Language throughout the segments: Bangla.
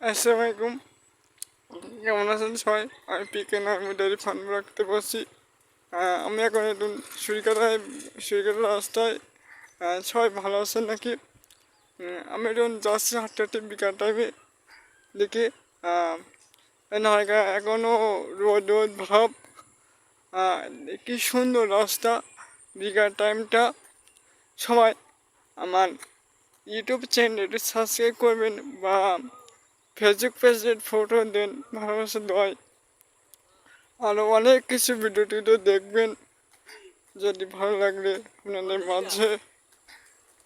আসসালামু আলাইকুম। কেমন আছেন সবাই? আমি পিকে নার্মি ডেয়ারি ফার্ম রাখতে বসছি। আমি এখন একটু সুরিকাটা রাস্তায়। সবাই ভালো আছেন নাকি? আমি এখন যাচ্ছি হাঁটতে বিকাল টাইমে দেখি নায়িকা এখনও রোদ রোদ ভাব। কি সুন্দর রাস্তা বিকাল টাইমটা। সবাই আমার ইউটিউব চ্যানেল একটু সাবস্ক্রাইব করবেন বা ফেসবুক পেজের ফটো দেন, ভালোবাসা দেওয়াই। আরও অনেক কিছু ভিডিও টিডিও দেখবেন। যদি ভালো লাগলে আপনাদের মাঝে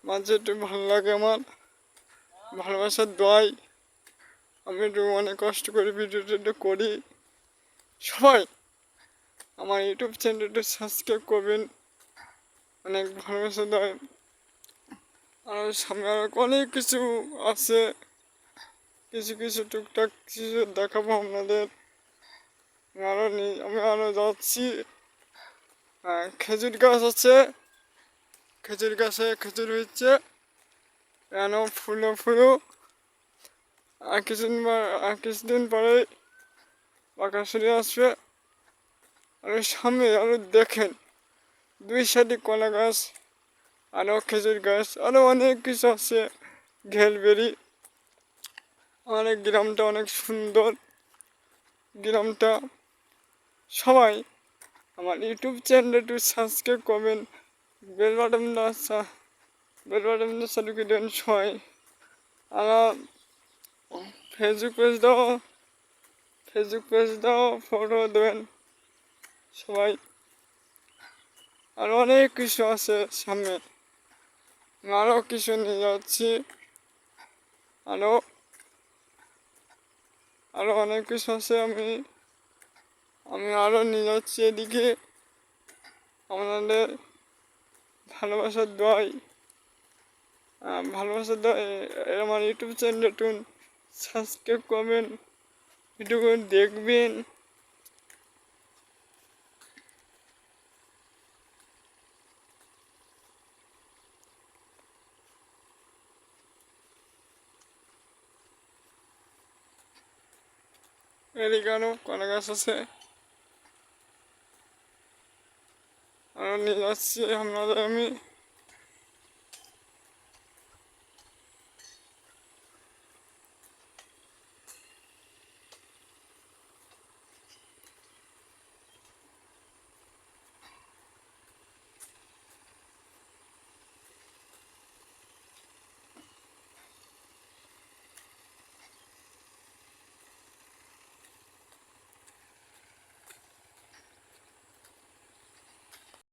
মাঝে একটু ভালো লাগে আমার ভালোবাসার দোয়াই। আমি একটু অনেক কষ্ট করে ভিডিও টিডিও করি। সবাই আমার ইউটিউব চ্যানেলটা সাবস্ক্রাইব করবেন, অনেক ভালোবাসা দেয়। আর সামনে আরও অনেক কিছু আছে, কিছু কিছু টুকটাক কিছু দেখাবো আপনাদের। আমি আরও যাচ্ছি। খেজুর গাছ আছে, খেজুর গাছে খেজুর হচ্ছে, কেন ফুলো ফুলো। কিছুদিন পরে পাকা সরে আসবে। আর সামনে আরও দেখেন 2 সাইডে কলা গাছ, আরও খেজুর গাছ, আরও অনেক কিছু আছে। ঘেলবেরি। অনেক গ্রামটা অনেক সুন্দর গ্রামটা। সবাই আমার ইউটিউব চ্যানেল একটু সাবস্ক্রাইব করবেন, বেল বাটনটা চালু করে দেন সবাই। আমার ফেসবুক পেজ দাও, ফটো দেবেন সবাই। আর অনেক কিছু আছে সামনে, আরও কিছু নিয়ে যাচ্ছি। আরও আরও অনেক কিছু আছে, আমি আরও নিয়ে যাচ্ছি এদিকে। আপনাদের ভালোবাসার দোয়াই আমার ইউটিউব চ্যানেল একটু সাবস্ক্রাইব করবেন, ভিডিওগুলো দেখবেন। এদিকে আরও কলা গাছ আছে, আরও নিয়ে যাচ্ছি আপনাদের আমি।